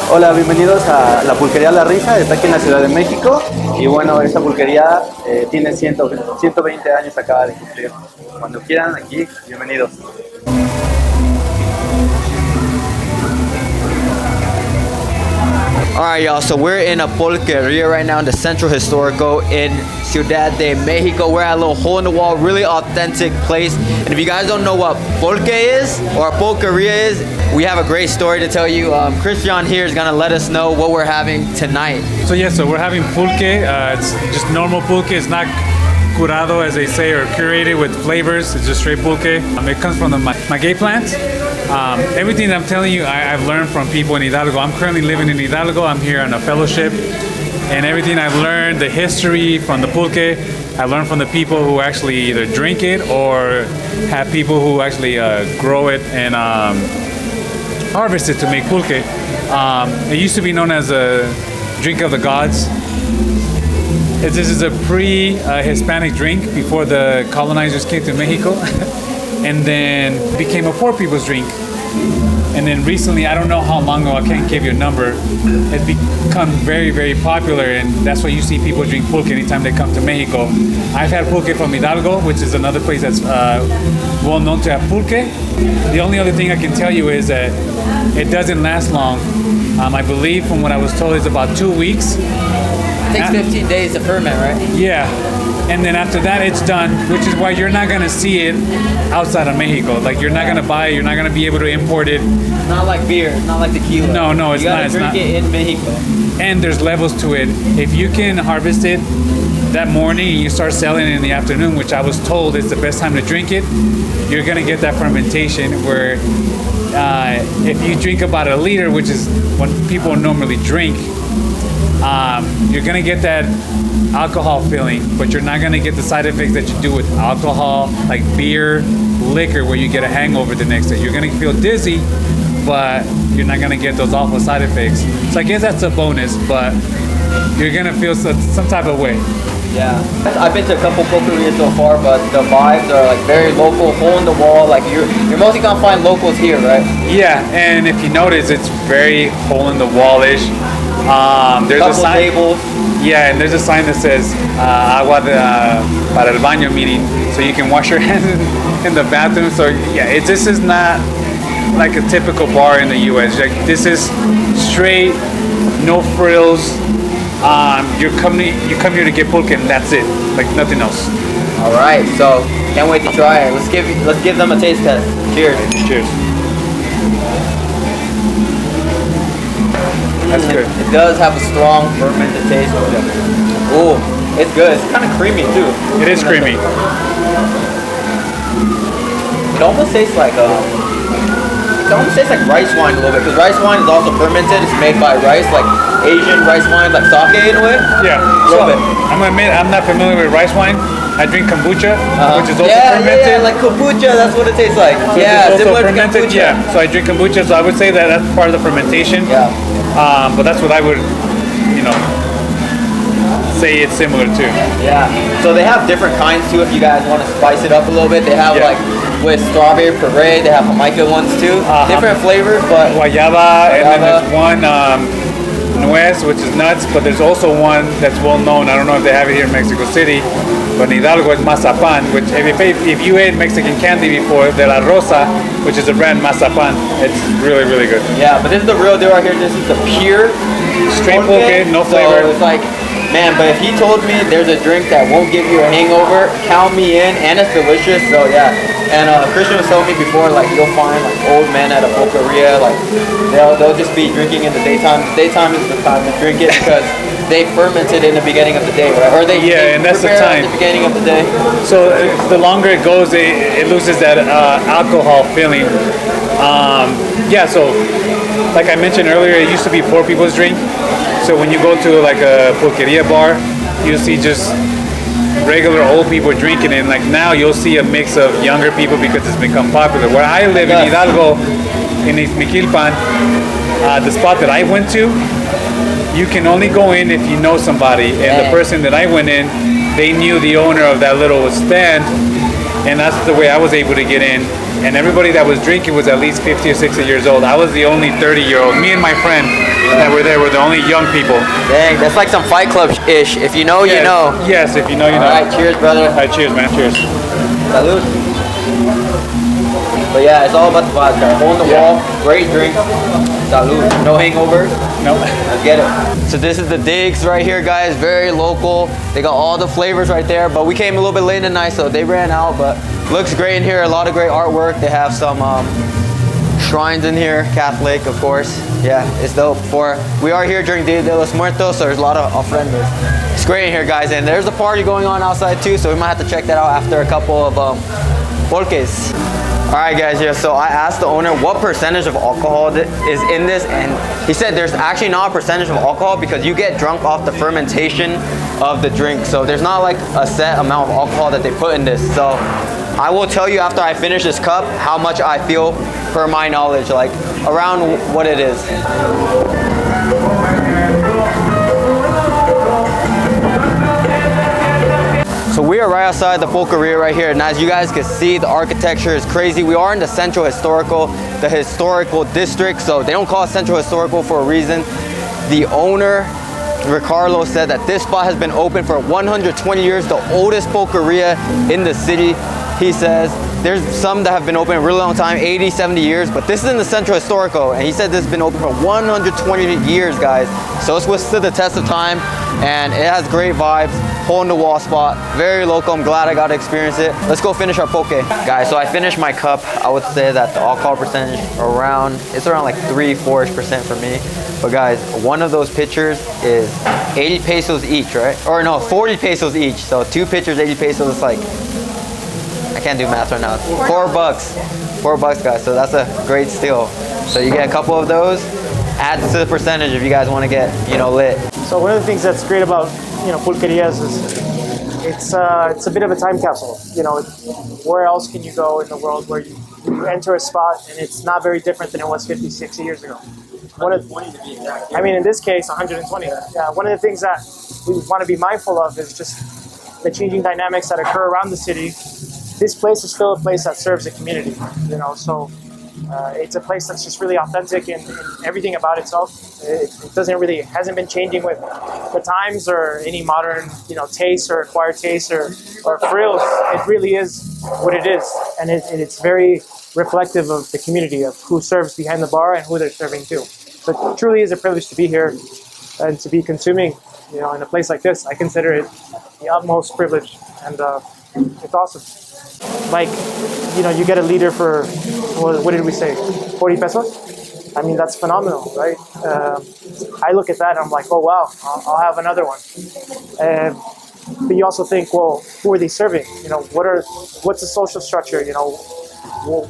Hola, bienvenidos a la pulquería La Risa, está aquí en la Ciudad de México y bueno, esta pulquería tiene 120 años, acaba de cumplir. Cuando quieran aquí, bienvenidos. Alright y'all, so we're in a pulqueria right now in the Centro Historico in Ciudad de Mexico. We're at a little hole in the wall, really authentic place. And if you guys don't know what pulque is or a pulqueria is, we have a great story to tell you. Christian here is gonna let us know what we're having tonight. So we're having pulque. It's just normal pulque. It's not curado, as they say, or curated with flavors. It's just straight pulque. It comes from the maguey plant. Everything I'm telling you, I've learned from people in Hidalgo. I'm currently living in Hidalgo. I'm here on a fellowship. And everything I've learned, the history from the pulque, I learned from the people who actually either drink it or have people who actually grow it and harvest it to make pulque. It used to be known as a drink of the gods. This is a pre-Hispanic drink before the colonizers came to Mexico. And then became a poor people's drink. And then recently, I don't know how long ago, I can't give you a number, it's become very, very popular, and that's why you see people drink pulque anytime they come to Mexico. I've had pulque from Hidalgo, which is another place that's well known to have pulque. The only other thing I can tell you is that it doesn't last long. I believe from what I was told, it's about 2 weeks. It takes 15 days to ferment, right? Yeah. And then after that, it's done, which is why you're not gonna see it outside of Mexico. Like you're not gonna buy it, you're not gonna be able to import it. It's not like beer, it's not like tequila. No, it's not. You gotta drink it in Mexico. And there's levels to it. If you can harvest it that morning and you start selling it in the afternoon, which I was told is the best time to drink it, you're gonna get that fermentation where if you drink about a liter, which is what people normally drink, you're gonna get that alcohol feeling, but you're not gonna get the side effects that you do with alcohol, like beer, liquor, where you get a hangover the next day. You're gonna feel dizzy, but you're not gonna get those awful side effects. So I guess that's a bonus, but you're gonna feel some type of way. Yeah, I've been to a couple pulquerias so far, but the vibes are like very local, hole in the wall. Like you're mostly gonna find locals here, right? Yeah, and if you notice, it's very hole in the wall-ish. There's couple a sign. tables. Yeah, and there's a sign that says agua para el baño, meaning so you can wash your hands in the bathroom. So yeah, this is not like a typical bar in the U.S. Like this is straight, no frills. You come here to get pulque and that's it, like nothing else. All right, so can't wait to try it. Let's give them a taste test. Cheers. Cheers. That's good. It does have a strong fermented taste. Ooh, it's good. It's kind of creamy too. It is creamy. It almost tastes like rice wine a little bit, because rice wine is also fermented. It's made by rice, like Asian rice wine, like sake in a way. Yeah, a little bit. I'm gonna admit I'm not familiar with rice wine. I drink kombucha, which is also fermented. Yeah, like kombucha. That's what it tastes like. So yeah, it's also similar to fermented. kombucha. Yeah, so I drink kombucha. So I would say that that's part of the fermentation. Yeah. But that's what I would, say it's similar to. Yeah. So they have different kinds too. If you guys want to spice it up a little bit, they have like with strawberry puree. They have Jamaican ones too. Different flavors, but guayaba, and then there's one nuez, which is nuts. But there's also one that's well known. I don't know if they have it here in Mexico City, but in Hidalgo it's mazapan. Which if you ate Mexican candy before, de la Rosa, which is a brand mazapan, it's really, really good. Yeah, but this is the real deal right here. This is the pure straight pulque, no flavor. So it's like, man, but if he told me there's a drink that won't give you a hangover, count me in, and it's delicious. So yeah. And Christian was telling me before, like you'll find like old men at a pulqueria, like they'll just be drinking in the daytime. The daytime is the time to drink it because they fermented in the beginning of the day, right? Or they and that's the time. At the beginning of the day. So the longer it goes, it loses that alcohol feeling. So like I mentioned earlier, it used to be poor people's drink. So when you go to like a pulqueria bar, you'll see just regular old people drinking it. And like now you'll see a mix of younger people because it's become popular. Where I live in Hidalgo, in Miquilpan, the spot that I went to, you can only go in if you know somebody. And the person that I went in, they knew the owner of that little stand, and that's the way I was able to get in. And everybody that was drinking was at least 50 or 60 years old. I was the only 30-year-old, me and my friend. that we're there. We're the only young people. Dang, that's like some Fight Club-ish. If you know, you know. Yes, if you know, you know. All right, cheers, brother. All right, cheers, man. Cheers. Salud. But yeah, it's all about the vibes, guys. Hole in the wall, great drink. Salud. No hangover. Nope. Let's get it. So this is the digs right here, guys. Very local. They got all the flavors right there. But we came a little bit late in the night, so they ran out. But looks great in here. A lot of great artwork. They have some shrines in here. Catholic, of course. Yeah, it's dope. We are here during Dia de los Muertos, so there's a lot of ofrendas. It's great in here, guys. And there's a party going on outside too, so we might have to check that out after a couple of pulques. All right, guys, yeah, so I asked the owner what percentage of alcohol is in this, and he said there's actually not a percentage of alcohol because you get drunk off the fermentation of the drink. So there's not like a set amount of alcohol that they put in this. So I will tell you after I finish this cup how much I feel per my knowledge, like around what it is. So we are right outside the pulqueria right here, and as you guys can see, the architecture is crazy. We are in the Centro Historico, the historical district, so they don't call it Centro Historico for a reason. The owner, Ricardo, said that this spot has been open for 120 years, the oldest pulqueria in the city. He says there's some that have been open a really long time, 80, 70 years, but this is in the Centro Historico, and he said this has been open for 120 years, guys. So it's withstood the test of time, and it has great vibes. Hole in the wall spot, very local. I'm glad I got to experience it. Let's go finish our pulque. Guys, so I finished my cup. I would say that the alcohol percentage it's around like 3-4% for me. But guys, one of those pitchers is 80 pesos each, right? Or no, 40 pesos each. So 2 pitchers, 80 pesos, it's like, I can't do math right now. $4. $4, guys, so that's a great steal. So you get a couple of those, adds to the percentage if you guys want to get, you know, lit. So one of the things that's great about, you know, pulquerias is it's a bit of a time capsule. You know, where else can you go in the world where you enter a spot and it's not very different than it was 50, 60 years ago? I mean, in this case, 120. Yeah, one of the things that we want to be mindful of is just the changing dynamics that occur around the city. This place is still a place that serves the community, you know, so it's a place that's just really authentic in everything about itself. It hasn't been changing with the times or any modern, you know, taste or acquired taste or frills. It really is what it is, and it's very reflective of the community, of who serves behind the bar and who they're serving to. So it truly is a privilege to be here and to be consuming, you know, in a place like this. I consider it the utmost privilege, and it's awesome. Like, you know, you get a liter for, what did we say, 40 pesos? I mean, that's phenomenal, right? I look at that and I'm like, oh wow, I'll have another one. But you also think, well, who are they serving? You know, what's the social structure? You know,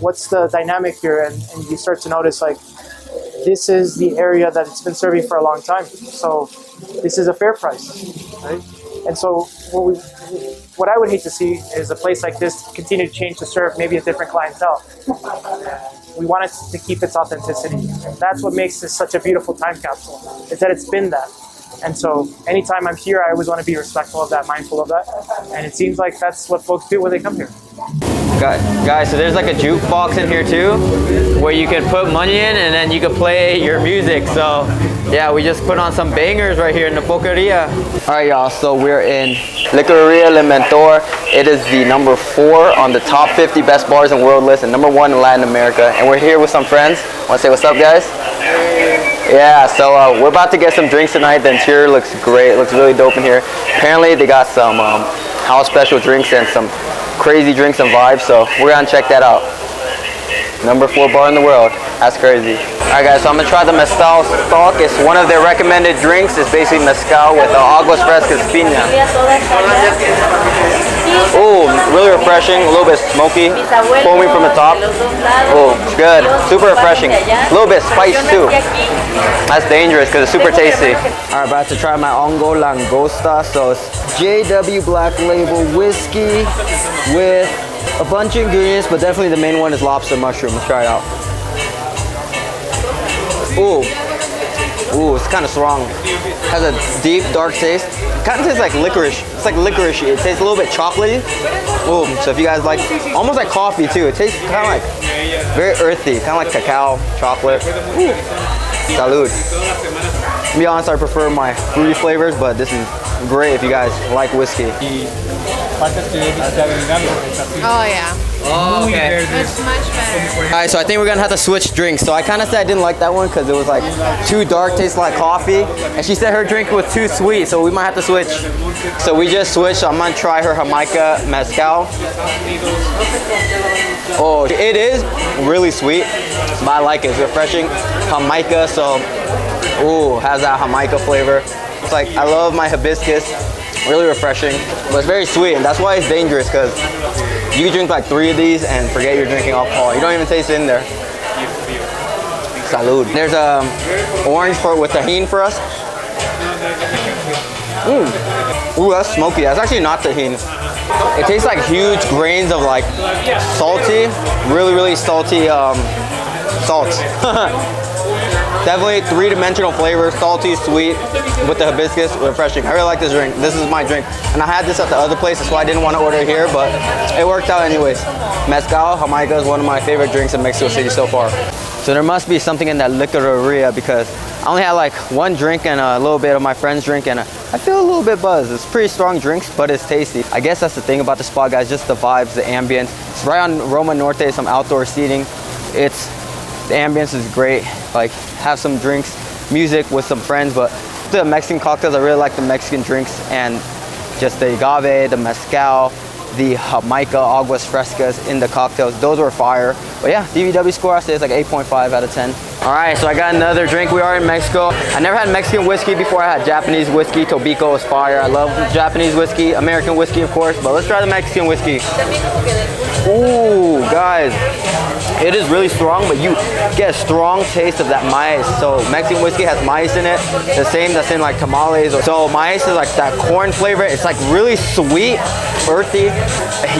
what's the dynamic here? And you start to notice, like, this is the area that it's been serving for a long time. So this is a fair price, right? And so what I would hate to see is a place like this continue to change to serve maybe a different clientele. We want it to keep its authenticity. And that's what makes this such a beautiful time capsule, is that it's been that. And so anytime I'm here, I always want to be respectful of that, mindful of that. And it seems like that's what folks do when they come here. Guys, so there's like a jukebox in here too, where you can put money in and then you can play your music. So yeah, we just put on some bangers right here in the pulqueria. All right, y'all, so we're in Licoreria Limantour. It is the number 4 on the top 50 best bars in world list and number 1 in Latin America. And we're here with some friends. Want to say what's up, guys? Yeah, so we're about to get some drinks tonight. The interior looks great. It looks really dope in here. Apparently they got some house special drinks and some crazy drinks and vibes, so we're gonna check that out. Number 4 bar in the world. That's crazy. Alright guys, so I'm gonna try the mezcal stock. It's one of their recommended drinks. It's basically mezcal with aguas frescas piña. Ooh, really refreshing, a little bit smoky, foaming from the top. Ooh, good, super refreshing. A little bit spice too. That's dangerous because it's super tasty. Alright, about to try my Ongo Langosta. So it's JW Black Label whiskey with a bunch of ingredients, but definitely the main one is lobster mushroom. Let's try it out. Ooh, it's kind of strong. Has a deep, dark taste. Kind of tastes like licorice. It's like licorice. It tastes a little bit chocolatey. Ooh, so if you guys like, almost like coffee too. It tastes kind of like very earthy, kind of like cacao, chocolate. Ooh. Salud. To be honest, I prefer my fruity flavors, but this is great if you guys like whiskey. Oh yeah, Oh, okay. it's much better. Alright, so I think we're gonna have to switch drinks. So I kind of said I didn't like that one because it was like too dark, tastes like coffee. And she said her drink was too sweet, so we might have to switch. So we just switched. So I'm gonna try her Jamaica Mezcal. Oh, it is really sweet, but I like it. It's refreshing. Jamaica, so ooh, has that Jamaica flavor. It's like, I love my hibiscus. Really refreshing, but it's very sweet, and that's why it's dangerous, because you can drink like 3 of these and forget you're drinking alcohol. You don't even taste it in there. Salud. There's orange with tahini for us. Ooh, that's smoky. That's actually not tahini. It tastes like huge grains of like salty, really salty salt. Definitely 3-dimensional flavor, salty, sweet, with the hibiscus, refreshing. I really like this drink. This is my drink. And I had this at the other place, that's why I didn't want to order it here, but it worked out anyways. Mezcal, Jamaica is one of my favorite drinks in Mexico City so far. So there must be something in that licoreria, because I only had like 1 drink and a little bit of my friend's drink, and I feel a little bit buzzed. It's pretty strong drinks, but it's tasty. I guess that's the thing about the spot, guys, just the vibes, the ambience. It's right on Roma Norte, some outdoor seating. The ambience is great. Like, have some drinks, music with some friends, but the Mexican cocktails, I really like the Mexican drinks, and just the agave, the mezcal, the Jamaica, aguas frescas in the cocktails. Those were fire. But yeah, DVW score, I say it's like 8.5 out of 10. All right, so I got another drink. We are in Mexico. I never had Mexican whiskey before. I had Japanese whiskey. Tobiko was fire. I love Japanese whiskey, American whiskey, of course, but let's try the Mexican whiskey. Ooh, guys, it is really strong, but you get a strong taste of that maize. So Mexican whiskey has maize in it, the same that's in like tamales. So maize is like that corn flavor. It's like really sweet, earthy.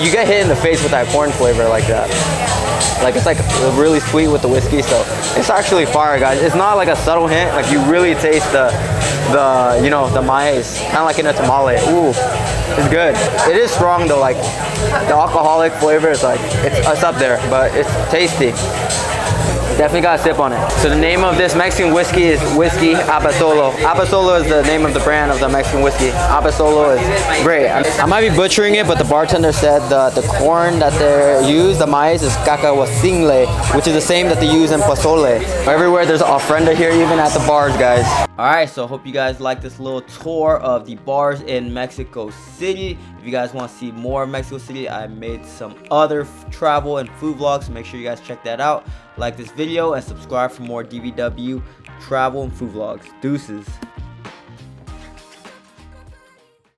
You get hit in the face with that corn flavor like that. Like, it's like really sweet with the whiskey, so it's actually fire, guys. It's not like a subtle hint. Like, you really taste the you know, the maize, kind of like in a tamale. Ooh, it's good. It is strong though. Like, the alcoholic flavor is like, it's up there, but it's tasty. Definitely got a sip on it. So the name of this Mexican whiskey is Whiskey Abasolo. Abasolo is the name of the brand of the Mexican whiskey. Abasolo is great. I might be butchering it, but the bartender said the corn that they use, the maize, is cacahuacingle, which is the same that they use in pozole. Everywhere there's ofrenda here, even at the bars, guys. Alright, so I hope you guys like this little tour of the bars in Mexico City. If you guys want to see more of Mexico City, I made some other travel and food vlogs, so make sure you guys check that out. Like this video and subscribe for more DVW travel and food vlogs. Deuces.